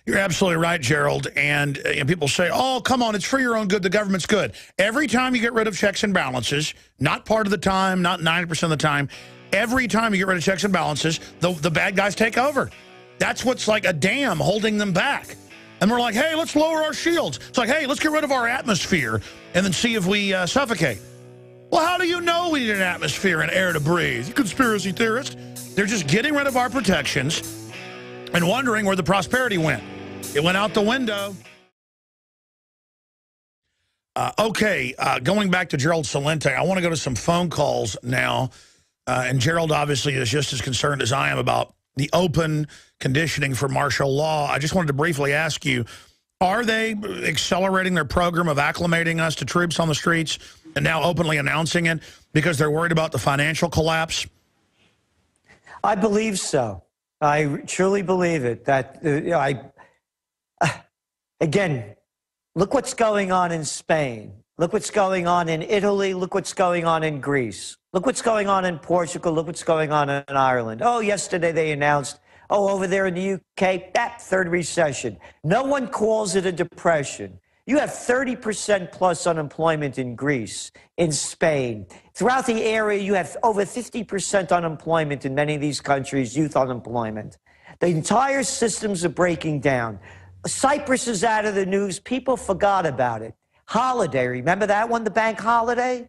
A: You're absolutely right, Gerald. And people say, oh, come on, it's for your own good. The government's good. Every time you get rid of checks and balances, not part of the time, not 90% of the time, every time you get rid of checks and balances, the bad guys take over. That's what's like a dam holding them back. And we're like, hey, let's lower our shields. It's like, hey, let's get rid of our atmosphere and then see if we suffocate. Well, how do you know we need an atmosphere and air to breathe? You conspiracy theorists. They're just getting rid of our protections and wondering where the prosperity went. It went out the window. Going back to Gerald Celente, I want to go to some phone calls now. And Gerald obviously is just as concerned as I am about the open conditioning for martial law. I just wanted to briefly ask you, are they accelerating their program of acclimating us to troops on the streets and now openly announcing it because they're worried about the financial collapse?
B: I believe so. I truly believe it. That again, look what's going on in Spain. Look what's going on in Italy. Look what's going on in Greece. Look what's going on in Portugal. Look what's going on in Ireland. Oh, yesterday they announced, over there in the UK, that third recession. No one calls it a depression. You have 30% plus unemployment in Greece, in Spain. Throughout the area, you have over 50% unemployment in many of these countries, youth unemployment. The entire systems are breaking down. Cyprus is out of the news. People forgot about it. Holiday, remember that one, the bank holiday?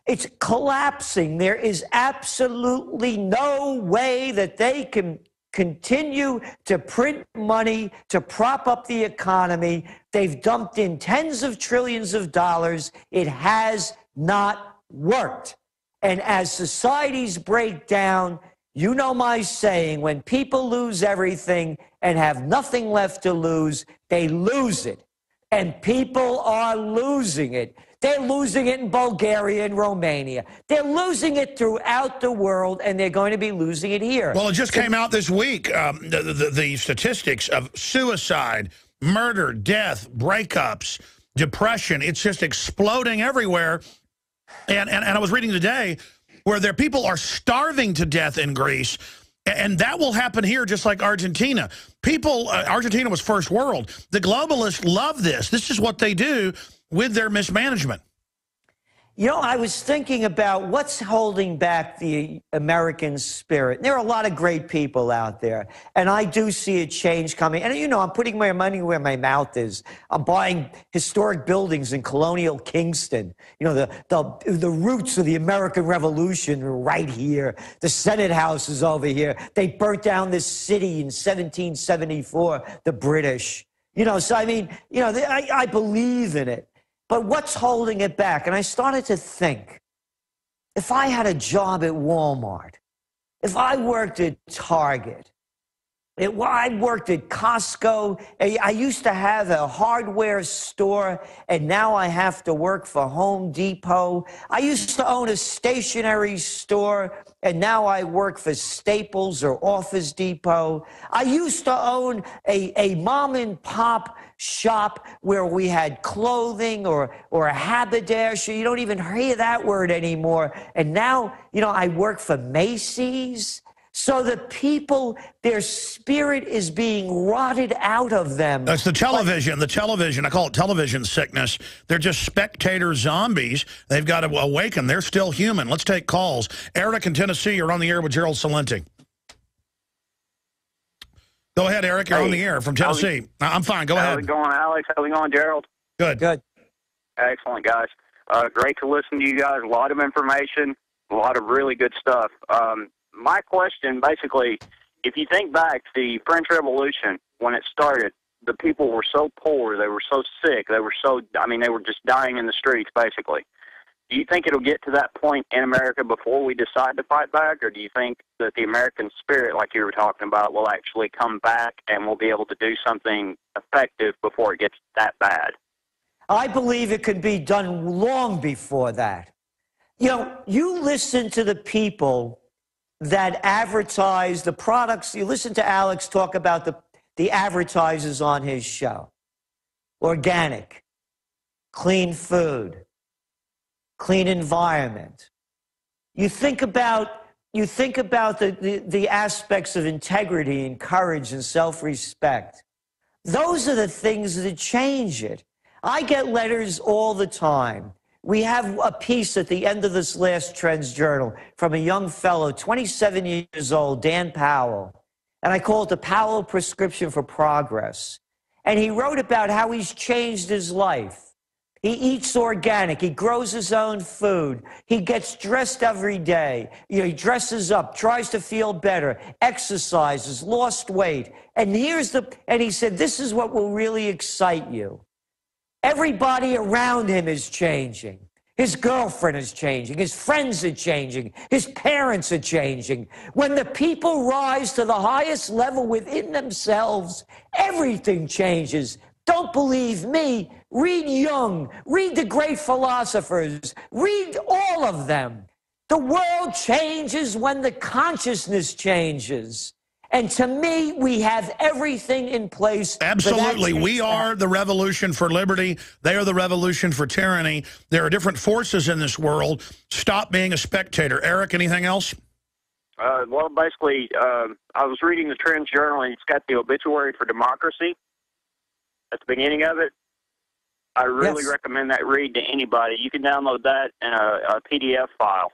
B: It's collapsing. There is absolutely no way that they can continue to print money to prop up the economy. They've dumped in tens of trillions of dollars. It has not worked. And as societies break down, you know my saying, when people lose everything and have nothing left to lose, they lose it. And people are losing it. They're losing it in Bulgaria and Romania. They're losing it throughout the world, and they're going to be losing it here.
A: Well, it just came out this week, the statistics of suicide, murder, death, breakups, depression. It's just exploding everywhere. And I was reading today where people are starving to death in Greece, and that will happen here just like Argentina. Argentina was first world. The globalists love this. This is what they do with their mismanagement.
B: You know, I was thinking about what's holding back the American spirit. There are a lot of great people out there, and I do see a change coming. And, you know, I'm putting my money where my mouth is. I'm buying historic buildings in colonial Kingston. You know, the roots of the American Revolution are right here. The Senate House is over here. They burnt down this city in 1774, the British. You know, so I mean, you know, I believe in it. But what's holding it back? And I started to think, if I had a job at Walmart, if I worked at Target, I worked at Costco. I used to have a hardware store, and now I have to work for Home Depot. I used to own a stationery store, and now I work for Staples or Office Depot. I used to own a mom and pop shop where we had clothing or a haberdasher. You don't even hear that word anymore. And now, I work for Macy's. So the people, their spirit is being rotted out of them.
A: That's the television. I call it television sickness. They're just spectator zombies. They've got to awaken. They're still human. Let's take calls. Eric in Tennessee, you're on the air with Gerald Celente. Go ahead, Eric. You're on the air from Tennessee. I'm fine. Go ahead.
F: How's it going, Alex? How's it going, Gerald?
A: Good.
B: Good.
F: Excellent, guys. Great to listen to you guys. A lot of information, a lot of really good stuff. My question, basically, if you think back to the French Revolution, when it started, the people were so poor, they were so sick, they were just dying in the streets, basically. Do you think it'll get to that point in America before we decide to fight back, or do you think that the American spirit, like you were talking about, will actually come back and we'll be able to do something effective before it gets that bad?
B: I believe it could be done long before that. You listen to the people that advertise the products. You listen to Alex talk about the advertisers on his show. Organic, clean food, clean environment. You think about the aspects of integrity and courage and self-respect. Those are the things that change it. I get letters all the time. We have a piece at the end of this last Trends Journal from a young fellow, 27 years old, Dan Powell. And I call it the Powell Prescription for Progress. And he wrote about how he's changed his life. He eats organic. He grows his own food. He gets dressed every day. He dresses up, tries to feel better, exercises, lost weight. And he said, this is what will really excite you. Everybody around him is changing. His girlfriend is changing. His friends are changing. His parents are changing. When the people rise to the highest level within themselves, everything changes. Don't believe me? Read Jung. Read the great philosophers. Read all of them. The world changes when the consciousness changes. And to me, we have everything in place.
A: Absolutely. We are the revolution for liberty. They are the revolution for tyranny. There are different forces in this world. Stop being a spectator. Eric, anything else?
F: Well, basically, I was reading the Trends Journal, and it's got the obituary for democracy at the beginning of it. I really recommend that read to anybody. You can download that in a PDF file.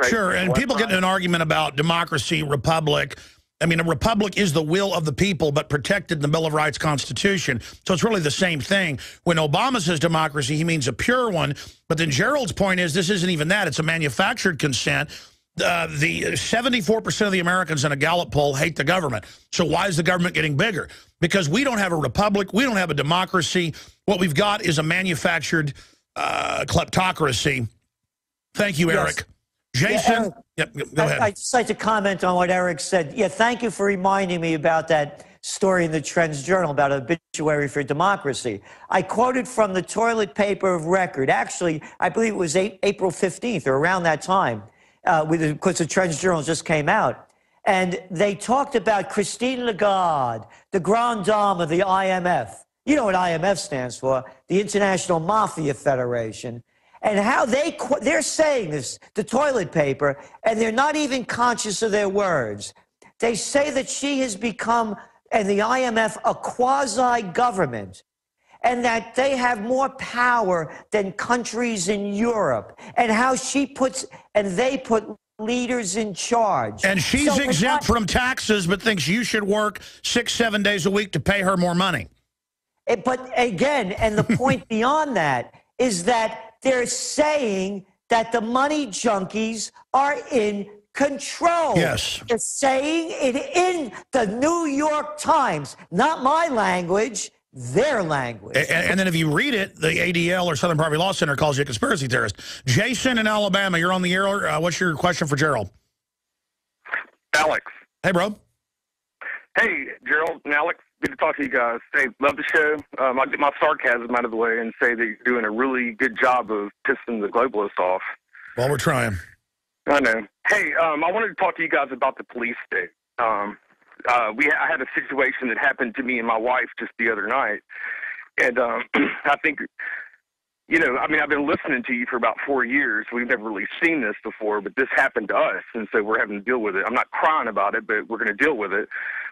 A: Sure, and people get in an argument about democracy, republic. I mean, a republic is the will of the people, but protected in the Bill of Rights Constitution. So it's really the same thing. When Obama says democracy, he means a pure one. But then Gerald's point is this isn't even that. It's a manufactured consent. The 74% of the Americans in a Gallup poll hate the government. So why is the government getting bigger? Because we don't have a republic. We don't have a democracy. What we've got is a manufactured kleptocracy. Thank you, Eric. Jason? Yep, go ahead.
B: I'd just like to comment on what Eric said. Yeah, thank you for reminding me about that story in the Trends Journal about obituary for democracy. I quoted from the toilet paper of record. Actually, I believe it was April 15th or around that time, because the Trends Journal just came out. And they talked about Christine Lagarde, the grande dame of the IMF. You know what IMF stands for, the International Mafia Federation. And how they're saying this, the toilet paper, and they're not even conscious of their words. They say that she has become, and the IMF, a quasi-government, and that they have more power than countries in Europe, and how they put leaders in charge.
A: And she's exempt from taxes, but thinks you should work 6-7 days a week to pay her more money.
B: But again, and the point beyond that is that they're saying that the money junkies are in control.
A: Yes.
B: They're saying it in the New York Times. Not my language, their language.
A: And then if you read it, the ADL or Southern Poverty Law Center calls you a conspiracy theorist. Jason in Alabama, you're on the air. What's your question for Gerald?
G: Alex.
A: Hey, bro.
G: Hey, Gerald and Alex, good to talk to you guys. Hey, love the show. I'll get my sarcasm out of the way and say that you're doing a really good job of pissing the globalists off.
A: Well, we're trying.
G: I know. Hey, I wanted to talk to you guys about the police state. I had a situation that happened to me and my wife just the other night. And I think, you know, I mean, I've been listening to you for about 4 years. We've never really seen this before, but this happened to us, and so we're having to deal with it. I'm not crying about it, but we're going to deal with it.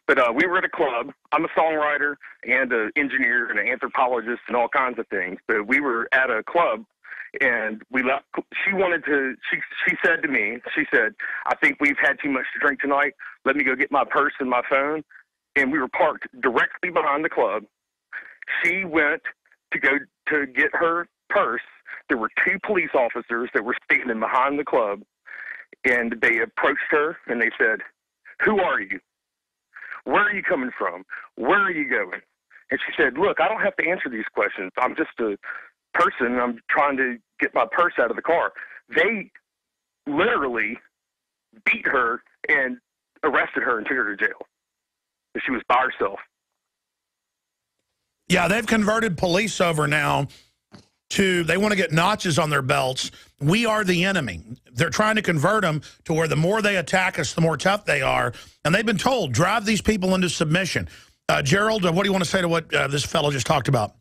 G: But we were at a club. I'm a songwriter and an engineer and an anthropologist and all kinds of things. But we were at a club, and we left. She said to me, she said, I think we've had too much to drink tonight. Let me go get my purse and my phone. And we were parked directly behind the club. She went to go to get her purse. There were 2 police officers that were standing behind the club, and they approached her, and they said, who are you? Where are you coming from? Where are you going? And she said, look, I don't have to answer these questions. I'm just a person. I'm trying to get my purse out of the car. They literally beat her and arrested her and took her to jail. She was by herself.
A: Yeah, they've converted police over now to, they want to get notches on their belts. We are the enemy. They're trying to convert them to where the more they attack us, the more tough they are. And they've been told, drive these people into submission. Gerald, what do you want to say to what this fellow just talked about?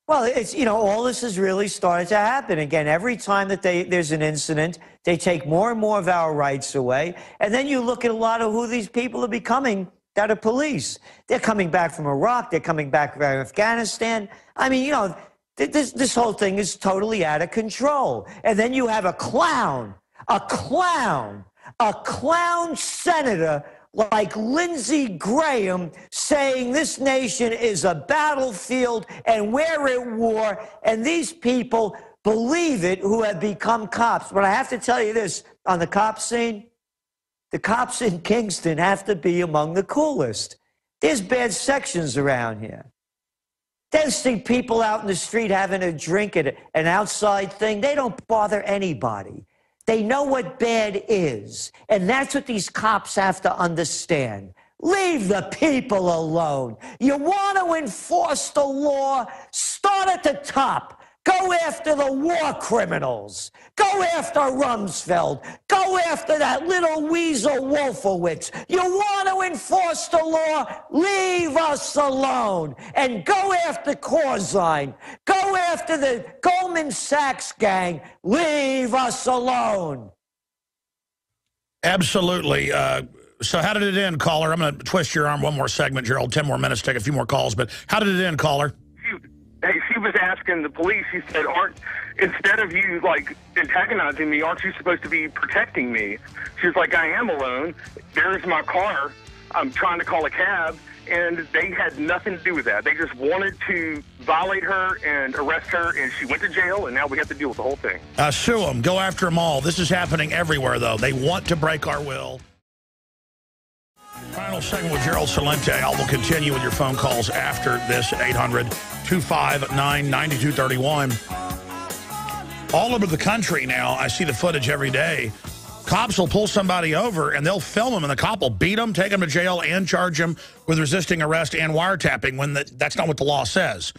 B: Well, it's, you know, all this has really started to happen. Again, every time that there's an incident, they take more and more of our rights away. And then you look at a lot of who these people are becoming that are police. They're coming back from Iraq. They're coming back from Afghanistan. I mean, you know, this whole thing is totally out of control. And then you have a clown senator like Lindsey Graham saying this nation is a battlefield and we're at war, and these people believe it who have become cops. But I have to tell you this, on the cop scene, the cops in Kingston have to be among the coolest. There's bad sections around here. They see people out in the street having a drink at an outside thing. They don't bother anybody. They know what bad is. And that's what these cops have to understand. Leave the people alone. You want to enforce the law? Start at the top. Go after the war criminals. Go after Rumsfeld. Go after that little weasel Wolfowitz. You want to enforce the law? Leave us alone. And go after Corzine. Go after the Goldman Sachs gang. Leave us alone.
A: Absolutely. So how did it end, caller? I'm going to twist your arm one more segment, Gerald. 10 more minutes, take a few more calls. But how did it end, caller?
G: Hey, she was asking the police, she said, instead of you, like, antagonizing me, aren't you supposed to be protecting me? She was like, I am alone. There's my car. I'm trying to call a cab. And they had nothing to do with that. They just wanted to violate her and arrest her, and she went to jail, and now we have to deal with the whole thing.
A: Sue them. Go after them all. This is happening everywhere, though. They want to break our will. Final segment with Gerald Celente. I will continue with your phone calls after this, 800-259-9231. All over the country now, I see the footage every day. Cops will pull somebody over, and they'll film them, and the cop will beat them, take them to jail, and charge them with resisting arrest and wiretapping when that's not what the law says.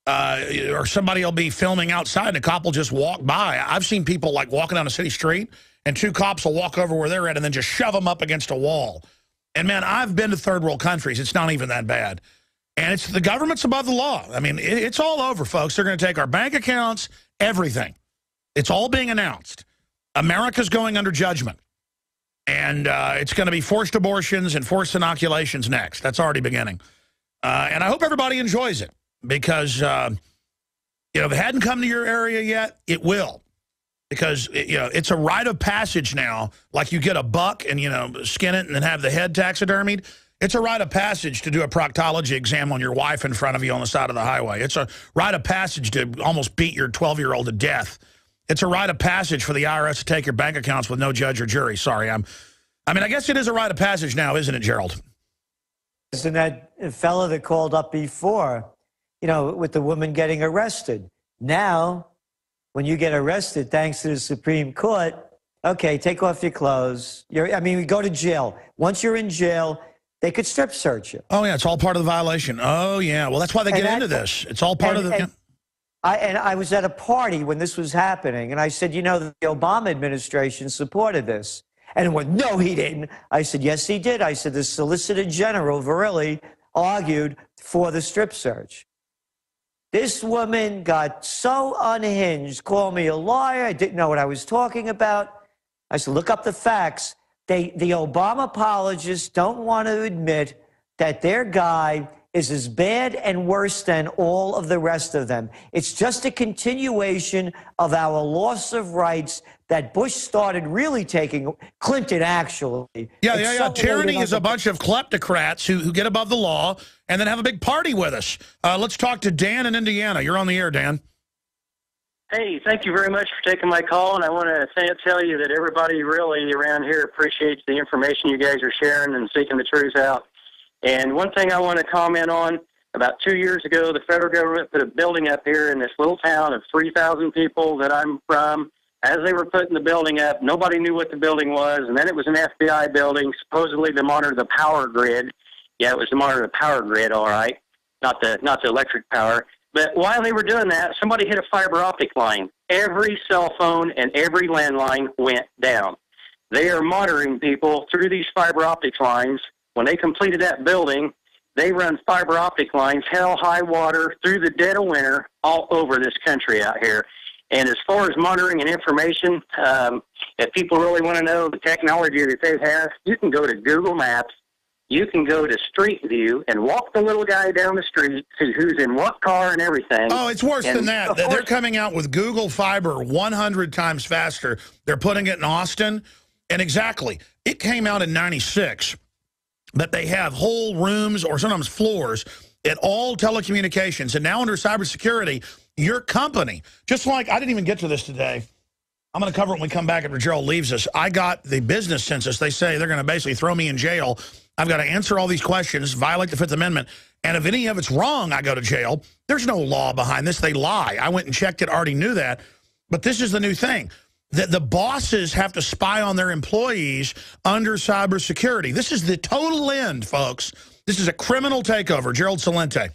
A: Or somebody will be filming outside, and a cop will just walk by. I've seen people, like, walking down a city street, and 2 cops will walk over where they're at and then just shove them up against a wall. And, man, I've been to third world countries. It's not even that bad. And it's the government's above the law. I mean, it's all over, folks. They're going to take our bank accounts, everything. It's all being announced. America's going under judgment. And it's going to be forced abortions and forced inoculations next. That's already beginning. And I hope everybody enjoys it because, you know, if it hadn't come to your area yet, it will. Because, you know, it's a rite of passage now, like you get a buck and, you know, skin it and then have the head taxidermied. It's a rite of passage to do a proctology exam on your wife in front of you on the side of the highway. It's a rite of passage to almost beat your 12-year-old to death. It's a rite of passage for the IRS to take your bank accounts with no judge or jury. Sorry, I mean, I guess it is a rite of passage now, isn't it, Gerald?
B: Isn't that fellow that called up before, you know, with the woman getting arrested? Now, when you get arrested, thanks to the Supreme Court, okay, take off your clothes. We go to jail. Once you're in jail, they could strip search you.
A: Oh, yeah, it's all part of the violation. Oh, yeah. Well, that's why they get into this. It's all part of the...
B: I was at a party when this was happening, and I said, you know, the Obama administration supported this. And it went, no, he didn't. I said, yes, he did. I said, the Solicitor General, Verrilli, argued for the strip search. This woman got so unhinged, called me a liar. I didn't know what I was talking about. I said, look up the facts. The Obama apologists don't want to admit that their guy is as bad and worse than all of the rest of them. It's just a continuation of our loss of rights that Bush started really taking, Clinton actually.
A: Yeah. Tyranny is a bunch of kleptocrats who get above the law and then have a big party with us. Let's talk to Dan in Indiana. You're on the air, Dan.
H: Hey, thank you very much for taking my call, and I want to tell you that everybody really around here appreciates the information you guys are sharing and seeking the truth out. And one thing I want to comment on, about 2 years ago, the federal government put a building up here in this little town of 3,000 people that I'm from. As they were putting the building up, nobody knew what the building was, and then it was an FBI building, supposedly to monitor the power grid. Yeah, it was to monitor the power grid, all right, not the electric power. But while they were doing that, somebody hit a fiber optic line. Every cell phone and every landline went down. They are monitoring people through these fiber optic lines. When they completed that building, they run fiber optic lines, hell, high water, through the dead of winter, all over this country out here. And as far as monitoring and information, if people really want to know the technology that they have, you can go to Google Maps. You can go to Street View and walk the little guy down the street, see who's in what car and everything.
A: Oh, it's worse than that. They're coming out with Google Fiber 100 times faster. They're putting it in Austin. And exactly, it came out in '96. But they have whole rooms or sometimes floors at all telecommunications. And now under cybersecurity, your company, just like, I didn't even get to this today. I'm going to cover it when we come back after Gerald leaves us. I got the business census. They say they're going to basically throw me in jail. I've got to answer all these questions, violate the Fifth Amendment. And if any of it's wrong, I go to jail. There's no law behind this. They lie. I went and checked it, already knew that. But this is the new thing. The bosses have to spy on their employees under cybersecurity. This is the total end, folks. This is a criminal takeover. Gerald Clente.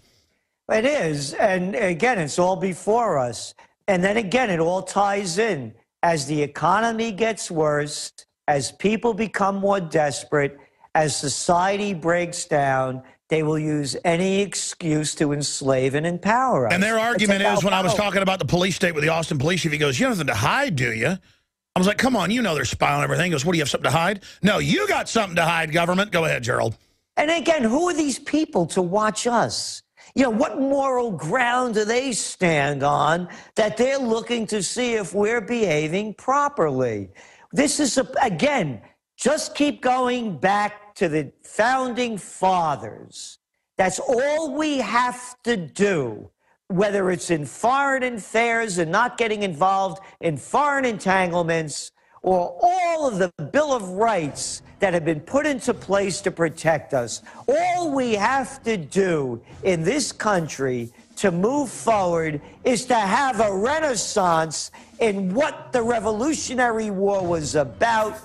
B: It is. And again, it's all before us. And then again, it all ties in. As the economy gets worse, as people become more desperate, as society breaks down, they will use any excuse to enslave and empower us.
A: And their argument is, when I was talking about the police state with the Austin police chief, he goes, you have nothing to hide, do you? I was like, come on, you know they're spying on everything. He goes, what, do you have something to hide? No, you got something to hide, government. Go ahead, Gerald.
B: And again, who are these people to watch us? You know, what moral ground do they stand on that they're looking to see if we're behaving properly? This is, again, just keep going back to the founding fathers. That's all we have to do, whether it's in foreign affairs and not getting involved in foreign entanglements, or all of the Bill of Rights that have been put into place to protect us. All we have to do in this country to move forward is to have a renaissance in what the Revolutionary War was about,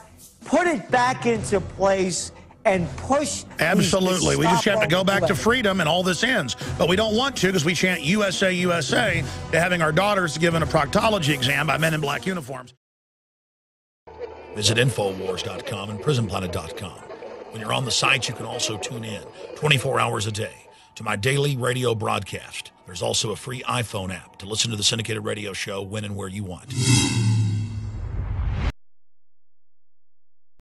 B: put it back into place, and push.
A: Absolutely. We just have to go back to freedom and all this ends. But we don't want to, because we chant USA, USA, to having our daughters given a proctology exam by men in black uniforms. Visit Infowars.com and PrisonPlanet.com. When you're on the site, you can also tune in 24 hours a day to my daily radio broadcast. There's also a free iPhone app to listen to the syndicated radio show when and where you want.